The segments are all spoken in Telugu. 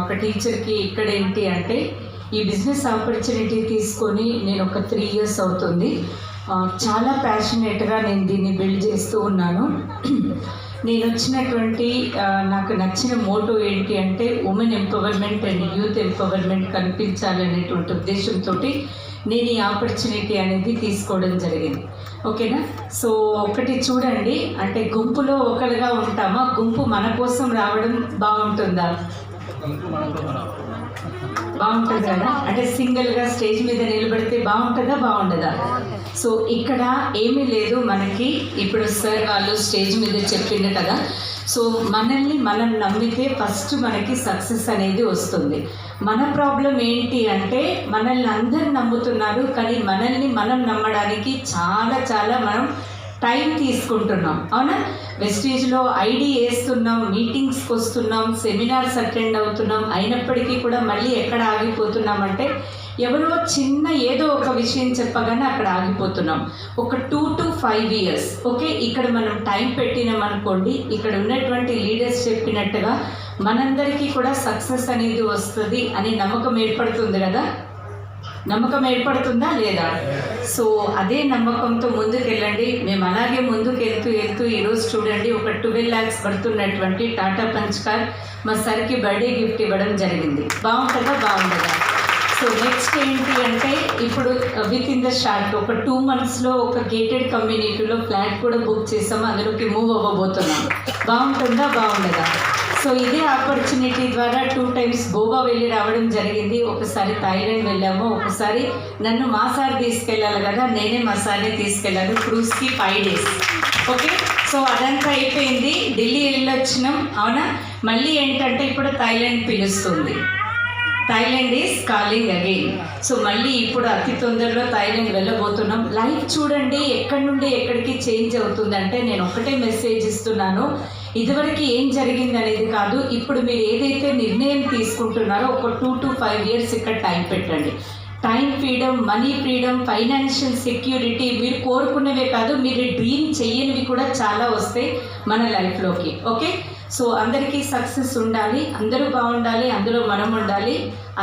ఒక టీచర్కి ఇక్కడ ఏంటి అంటే ఈ బిజినెస్ ఆపర్చునిటీ తీసుకొని నేను ఒక 3 years అవుతుంది. చాలా ప్యాషనేట్గా నేను దీన్ని బిల్డ్ చేస్తూ ఉన్నాను. నేను వచ్చినటువంటి నాకు నచ్చిన మోటో ఏంటి అంటే women empowerment and youth empowerment కనిపించాలనేటువంటి ఉద్దేశంతో నేను ఈ ఆపర్చునిటీ అనేది తీసుకోవడం జరిగింది. ఓకేనా? సో ఒకటి చూడండి, అంటే గుంపులో ఒకరుగా ఉంటామా, గుంపు మన కోసం రావడం బాగుంటుందా? బాగుంటుంది కదా. అంటే సింగిల్గా స్టేజ్ మీద నిలబడితే బాగుంటుందా, బాగుండదా? సో ఇక్కడ ఏమీ లేదు మనకి. ఇప్పుడు సార్ వాళ్ళు స్టేజ్ మీద చెప్పిండు కదా, సో మనల్ని మనం నమ్మితే ఫస్ట్ మనకి సక్సెస్ అనేది వస్తుంది. మన ప్రాబ్లం ఏంటి అంటే మనల్ని అందరు నమ్ముతున్నారు, కానీ మనల్ని మనం నమ్మడానికి చాలా మనం టైం తీసుకుంటున్నాం. అవునా? వెస్టేజ్లో ఐడి వేస్తున్నాం, మీటింగ్స్కి వస్తున్నాం, సెమినార్స్ అటెండ్ అవుతున్నాం, అయినప్పటికీ కూడా మళ్ళీ ఎక్కడ ఆగిపోతున్నామంటే ఎవరో చిన్న ఏదో ఒక విషయం చెప్పగానే అక్కడ ఆగిపోతున్నాం. ఒక 2 to 5 years ఓకే, ఇక్కడ మనం టైం పెట్టినాం అనుకోండి, ఇక్కడ ఉన్నటువంటి లీడర్స్ చెప్పినట్టుగా మనందరికీ కూడా సక్సెస్ అనేది వస్తుంది అని నమ్మకం ఏర్పడుతుంది కదా. నమ్మకం ఏర్పడుతుందా లేదా? సో అదే నమ్మకంతో ముందుకు వెళ్ళండి. మేము అలాగే ముందుకు వెళ్తూ ఈరోజు చూడండి, ఒక 12 lakhs పడుతున్నటువంటి టాటా పంచ్ కార్ మా సార్కి బర్త్డే గిఫ్ట్ ఇవ్వడం జరిగింది. బాగుంటుందా, బాగుంటుందా? సో నెక్స్ట్ ఏంటి అంటే ఇప్పుడు విత్ ఇన్ ద షార్ట్ ఒక 2 monthsలో ఒక గేటెడ్ కమ్యూనిటీలో ఫ్లాట్ కూడా బుక్ చేసాము, అందులోకి మూవ్ అవ్వబోతున్నాం. బాగుంటుందా, బాగుండదా? సో ఇదే ఆపర్చునిటీ ద్వారా 2 times గోవా వెళ్ళి రావడం జరిగింది. ఒకసారి థాయిలాండ్ వెళ్ళాము, ఒకసారి నన్ను మా సార్ తీసుకెళ్ళాలి కదా, నేనే మా సార్ని తీసుకెళ్ళాను క్రూజ్కి 5 days. ఓకే, సో అదంతా అయిపోయింది. ఢిల్లీ వెళ్ళొచ్చినాం. అవునా? మళ్ళీ ఏంటంటే ఇప్పుడు థాయిలాండ్ పిలుస్తుంది. Thailand is calling again. So మళ్ళీ ఇప్పుడు అతి తొందరలో థాయిలాండ్ వెళ్ళబోతున్నాం. లైఫ్ చూడండి ఎక్కడి నుండి ఎక్కడికి చేంజ్ అవుతుందంటే నేను ఒకటే మెసేజ్ ఇస్తున్నాను, ఇదివరకు ఏం జరిగింది అనేది కాదు, ఇప్పుడు మీరు ఏదైతే నిర్ణయం తీసుకుంటున్నారో ఒక 2 to 5 years ఇక్కడ టైం పెట్టండి. Time freedom, money freedom, financial security మీరు కోరుకునేవే కాదు, మీరు డ్రీమ్ చేయనివి కూడా చాలా వస్తాయి మన లైఫ్లోకి. ఓకే, సో అందరికీ సక్సెస్ ఉండాలి, అందరూ బాగుండాలి, అందులో మనం ఉండాలి,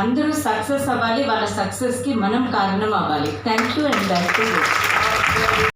అందరూ సక్సెస్ అవ్వాలి, వాళ్ళ సక్సెస్కి మనం కారణం అవ్వాలి. Thank you and back to you.